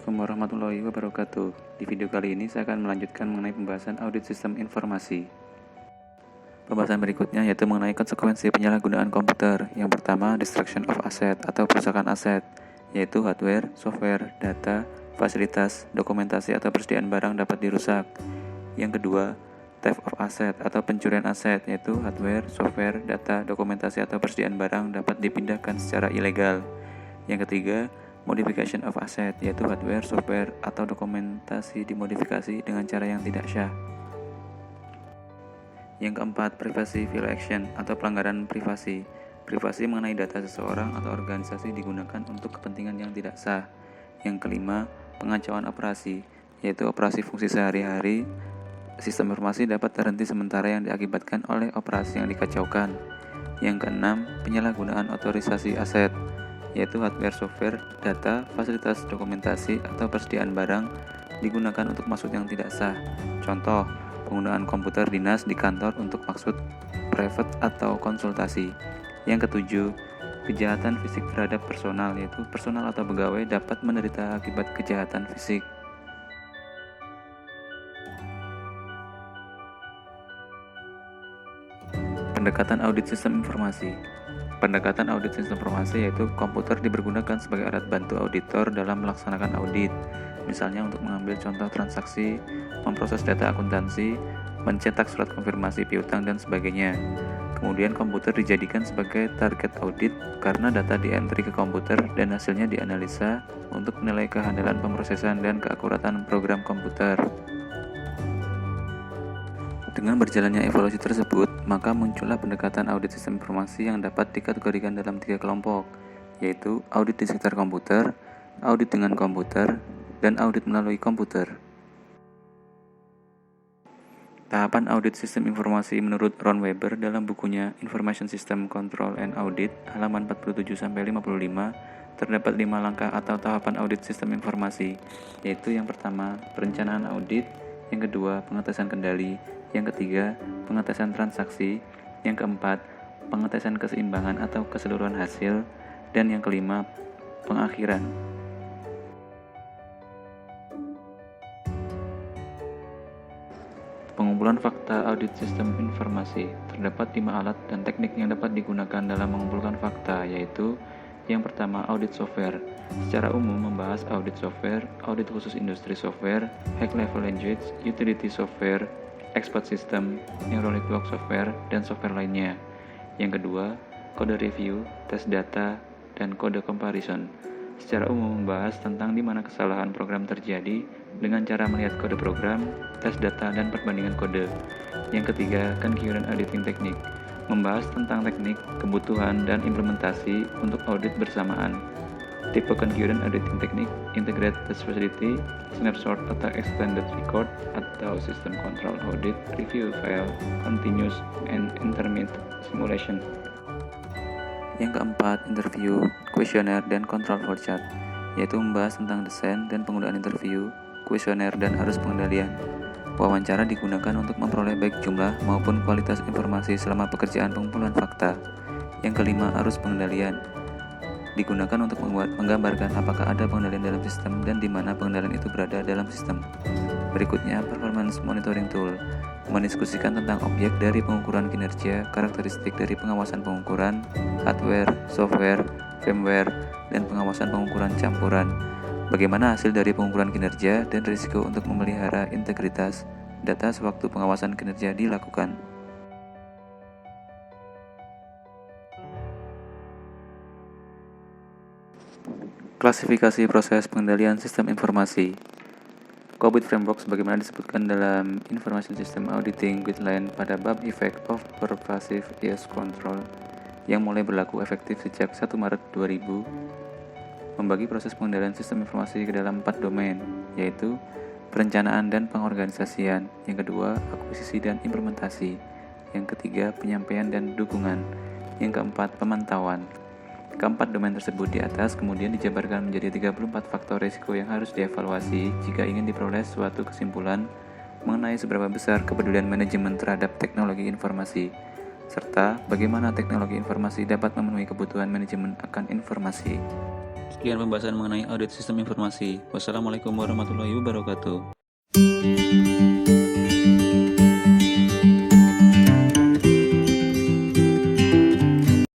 Assalamualaikum warahmatullahi wabarakatuh. Di video kali ini saya akan melanjutkan mengenai pembahasan audit sistem informasi. Pembahasan berikutnya yaitu mengenai konsekuensi penyalahgunaan komputer. Yang pertama, destruction of asset atau perusakan aset, yaitu hardware, software, data, fasilitas, dokumentasi atau persediaan barang dapat dirusak. Yang kedua, theft of asset atau pencurian aset, yaitu hardware, software, data, dokumentasi atau persediaan barang dapat dipindahkan secara ilegal. Yang ketiga, modification of asset, yaitu hardware, software, atau dokumentasi dimodifikasi dengan cara yang tidak syah. Yang keempat, privacy violation atau pelanggaran privasi. Privasi mengenai data seseorang atau organisasi digunakan untuk kepentingan yang tidak sah. Yang kelima, pengacauan operasi, yaitu operasi fungsi sehari-hari. Sistem informasi dapat terhenti sementara yang diakibatkan oleh operasi yang dikacaukan. Yang keenam, penyalahgunaan otorisasi aset, yaitu hardware, software, data, fasilitas, dokumentasi, atau persediaan barang digunakan untuk maksud yang tidak sah. Contoh, penggunaan komputer dinas di kantor untuk maksud private atau konsultasi. Yang ketujuh, kejahatan fisik terhadap personal, yaitu personal atau pegawai dapat menderita akibat kejahatan fisik. Pendekatan audit sistem informasi. Pendekatan audit sistem informasi yaitu komputer dipergunakan sebagai alat bantu auditor dalam melaksanakan audit, misalnya untuk mengambil contoh transaksi, memproses data akuntansi, mencetak surat konfirmasi piutang, dan sebagainya. Kemudian komputer dijadikan sebagai target audit karena data di-entry ke komputer dan hasilnya dianalisa untuk menilai kehandalan pemrosesan dan keakuratan program komputer. Dengan berjalannya evolusi tersebut, maka muncullah pendekatan audit sistem informasi yang dapat dikategorikan dalam 3 kelompok, yaitu audit di sekitar komputer, audit dengan komputer, dan audit melalui komputer. Tahapan audit sistem informasi menurut Ron Weber dalam bukunya Information System Control and Audit, halaman 47-55, terdapat 5 langkah atau tahapan audit sistem informasi, yaitu yang pertama, perencanaan audit, yang kedua, pengetesan kendali, yang ketiga, pengetesan transaksi, yang keempat, pengetesan keseimbangan atau keseluruhan hasil, dan yang kelima, pengakhiran. Pengumpulan fakta audit sistem informasi. Terdapat 5 alat dan teknik yang dapat digunakan dalam mengumpulkan fakta, yaitu yang pertama, audit software. Secara umum membahas audit software, audit khusus industri software, high-level language, utility software, expert system, neuralic block software, dan software lainnya. Yang kedua, kode review, tes data, dan kode comparison. Secara umum membahas tentang di mana kesalahan program terjadi dengan cara melihat kode program, tes data, dan perbandingan kode. Yang ketiga, concurrent auditing technique. Membahas tentang teknik, kebutuhan, dan implementasi untuk audit bersamaan. Tipe concurrent auditing technique, integrated facility, snapshot atau extended record, atau system control audit, review file, continuous and intermittent simulation. Yang keempat, interview, questionnaire, dan control flowchart, yaitu membahas tentang desain dan penggunaan interview, kuesioner, dan arus pengendalian. Wawancara digunakan untuk memperoleh baik jumlah maupun kualitas informasi selama pekerjaan pengumpulan fakta. Yang kelima, arus pengendalian. Digunakan untuk menggambarkan apakah ada pengendalian dalam sistem dan di mana pengendalian itu berada dalam sistem. Berikutnya, performance monitoring tool. Mendiskusikan tentang objek dari pengukuran kinerja, karakteristik dari pengawasan pengukuran, hardware, software, firmware, dan pengawasan pengukuran campuran. Bagaimana hasil dari pengukuran kinerja dan risiko untuk memelihara integritas data sewaktu pengawasan kinerja dilakukan. Klasifikasi proses pengendalian sistem informasi. COBIT Framework sebagaimana disebutkan dalam Information System Auditing Guideline pada bab Effect of Pervasive Use Control yang mulai berlaku efektif sejak 1 Maret 2000, membagi proses pengendalian sistem informasi ke dalam 4 domain, yaitu perencanaan dan pengorganisasian, yang kedua, akuisisi dan implementasi, yang ketiga, penyampaian dan dukungan, yang keempat, pemantauan. Keempat domain tersebut di atas kemudian dijabarkan menjadi 34 faktor risiko yang harus dievaluasi jika ingin diperoleh suatu kesimpulan mengenai seberapa besar kepedulian manajemen terhadap teknologi informasi. serta bagaimana teknologi informasi dapat memenuhi kebutuhan manajemen akan informasi. Sekian pembahasan mengenai audit sistem informasi. Wassalamualaikum warahmatullahi wabarakatuh.